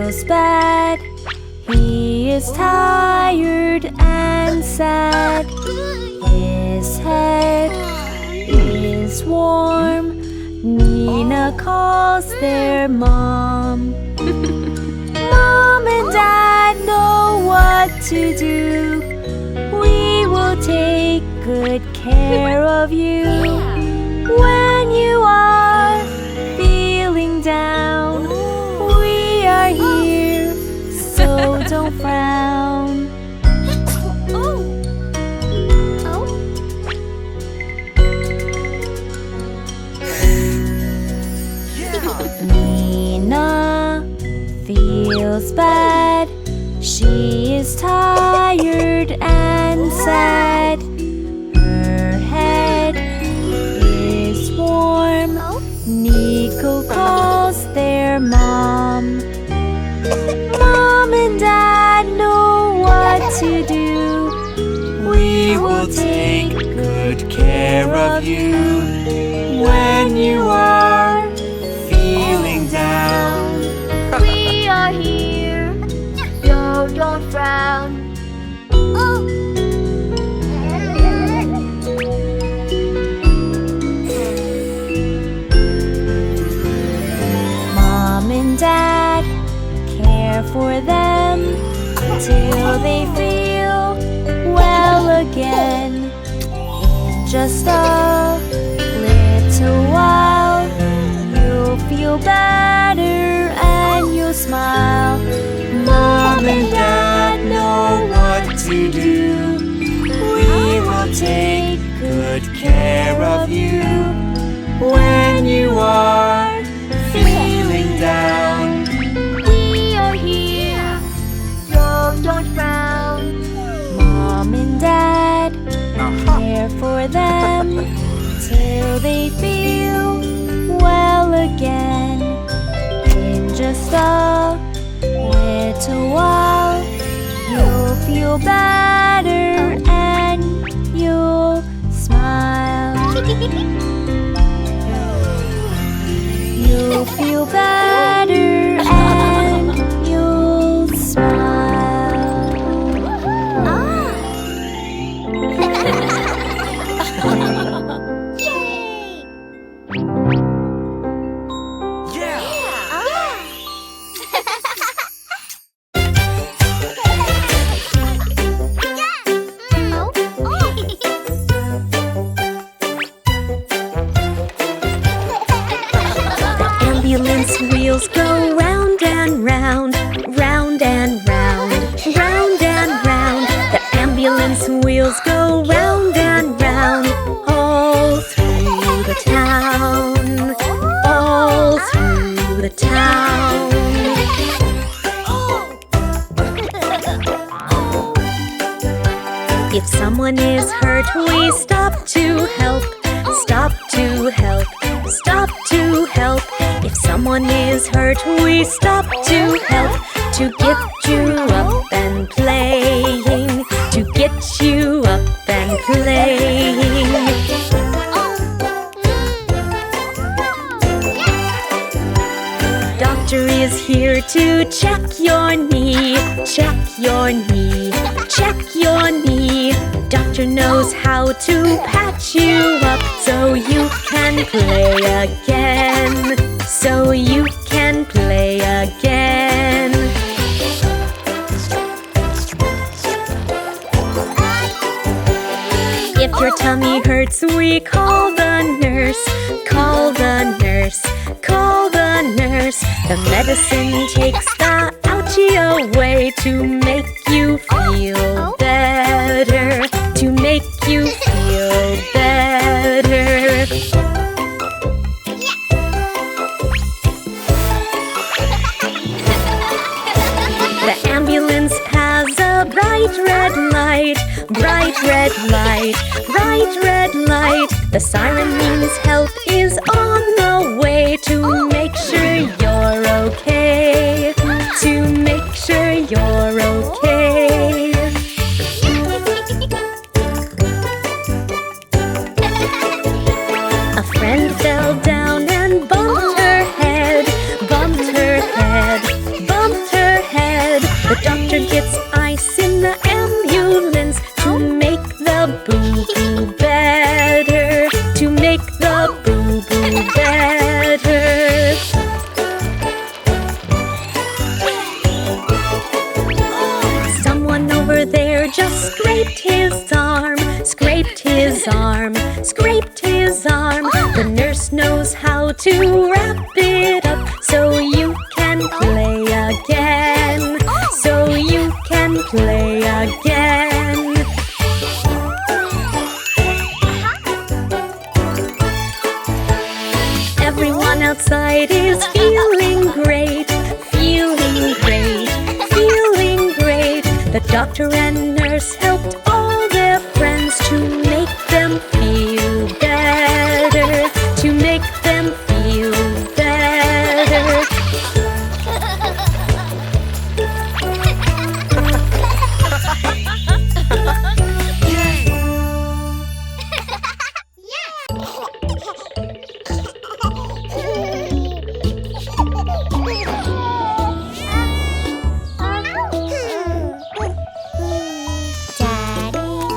feels bad. He is tired and sad. His head is warm. Nina calls their mom. Mom and Dad know what to do. We will take good care of you. When you are feeling down, we are here, so don't frown. Nina feels bad. She is tired and sad. Her head is warm. Nico calls their mom. Mom and Dad know what to do. We will take good care of you when you are feeling down. We are here, so don't frown. Mom and Dad care for them till they feel well again. In just a little while, you'll feel better and you'll smile. Mom and Dad know what to do. We will take good care of you when you are feeling down. We are here, so don't frown. Mom and Dad care for them till they feel well again. In just a little while, you'll feel better and you'll smile. You'll feel better and you'll smile. Ambulance wheels go round and round, round and round, round and round. The ambulance wheels go round and round, all through the town, all through the town. If someone is hurt, we stop to help, stop to help, stop to help. If someone is hurt, we stop to help, to get you up and playing, to get you up and playing. Doctor is here to check your knee, check your knee, check your knee. Doctor knows how to patch you up so you can play again, so you can play again. If your tummy hurts, we call the nurse, call the nurse, call the nurse. The medicine takes the ouchie away to make you feel better, to make you feel better. The ambulance has a bright red light, bright red light, bright red light. The siren means help is on the way to make sure you're okay, to make sure you're okay. A friend fell down and bumped her head, bumped her head, bumped her scraped his arm, scraped his arm, scraped his arm. The nurse knows how to wrap it up so you can play again. So you can play again. Everyone outside is feeling great, feeling great, feeling great. The doctor and nurse helped all their friends to make them feel better, to make them feel better.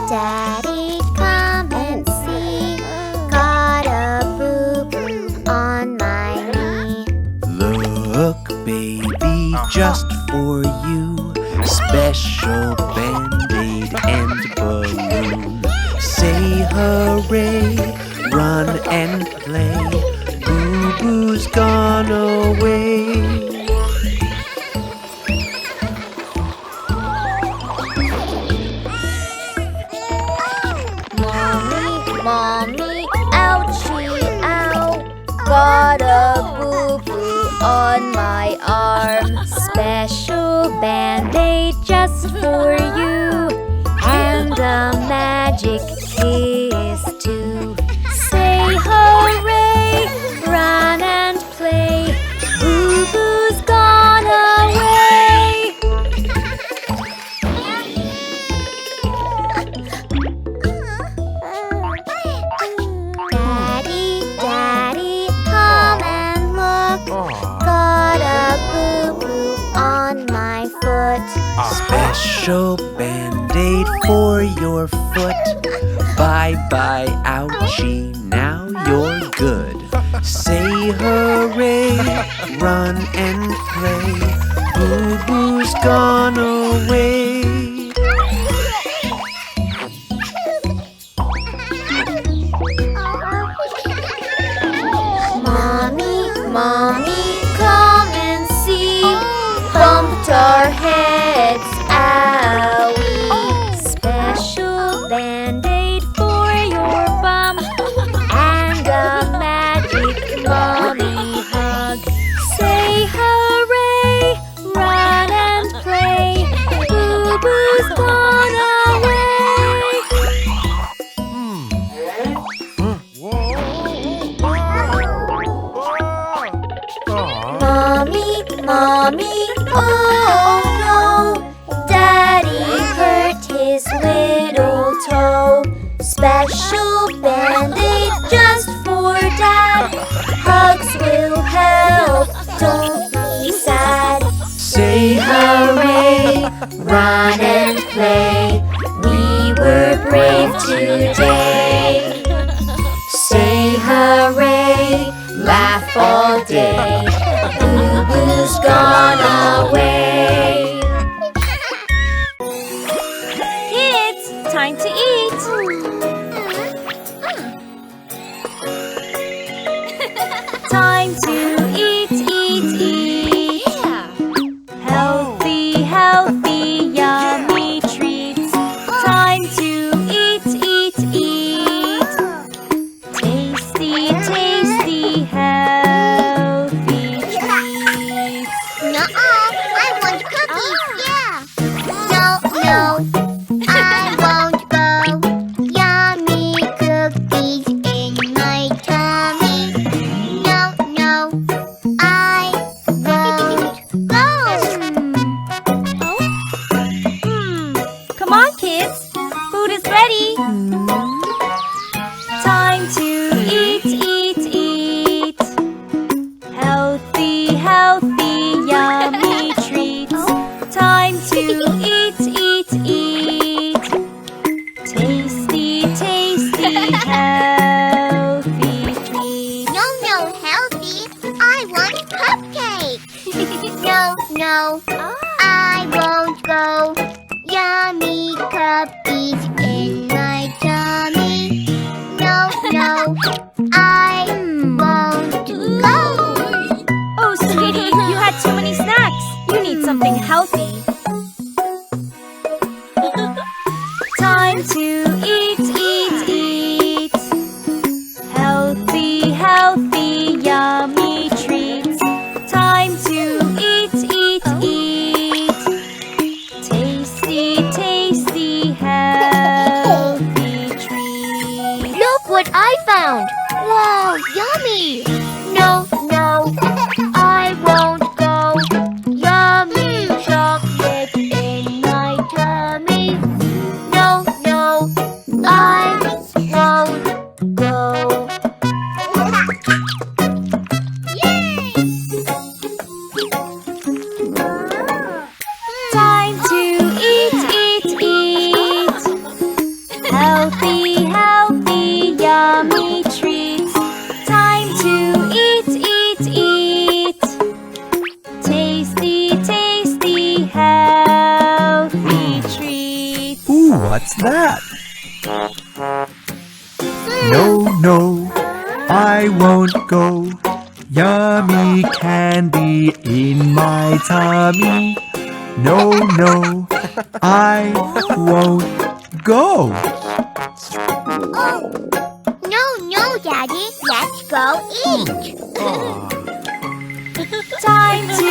Daddy, come and see. Got a boo-boo on my knee. Look, baby, just for you. Special Band-Aid and balloon. Say hooray, run and play. Boo-boo's gone away. Mommy, ouchie, ow. Got a boo-boo on my arm. Special Band-Aid just for you. And a magic kiss too. Say hooray, run and play. Boo-boo's gone away. Daddy, come and look. Got a boo-boo on my foot. Special Band-Aid for your foot. Bye-bye, ouchie, now you're good. Say hooray, run and play. Boo-boo's gone away. Mommy, come and see. Bumped our heads, owie. Special Band-Aid for your bum. And a magic mommy hug. Say hooray, run and play. Boo-boo's gone away. Mommy, oh no. Daddy hurt his little toe. Special Band-Aid just for Dad. Hugs will help, don't be sad. Say hooray, run and play. We were brave today. Say hooray, laugh all day. Boo-boo's gone away. Kids, time to eat. Time to eat, eat, eat. Healthy, healthy, yummy treats. Time to eat, eat, eat. Tasty, tasty, healthy treats. Nuh-uh, I want cookies, yeah. No, I won't go. Yummy cookies in my tummy. No, I won't go. Come on, kids. Food is ready. Time to eat, eat, eat. Healthy, healthy, yummy treats. Time to eat, eat, eat. Tasty, tasty, healthy treats. No, healthy. I want cupcakes. No, I won't go. Yummy Yummy cookies in my tummy. No, no, I won't go. Oh, sweetie, you had too many snacks. You need something healthy. Time to eat, eat, eat. Healthy, healthy, yummy treats. Time to eat, eat, eat. Tasty, tasty, healthy treats. Look what I found. Wow, yummy. No, no, I won't go. Yummy chocolate in my tummy. No, no, I won't go. Time to eat, eat, eat. Healthy, healthy, yummy treats. Time to eat, eat, eat. Tasty, tasty, healthy treats. Ooh, what's that? No, no, I won't go. Yummy candy in my tummy. No, no, I won't go. No, no, Daddy. Let's go eat. Time to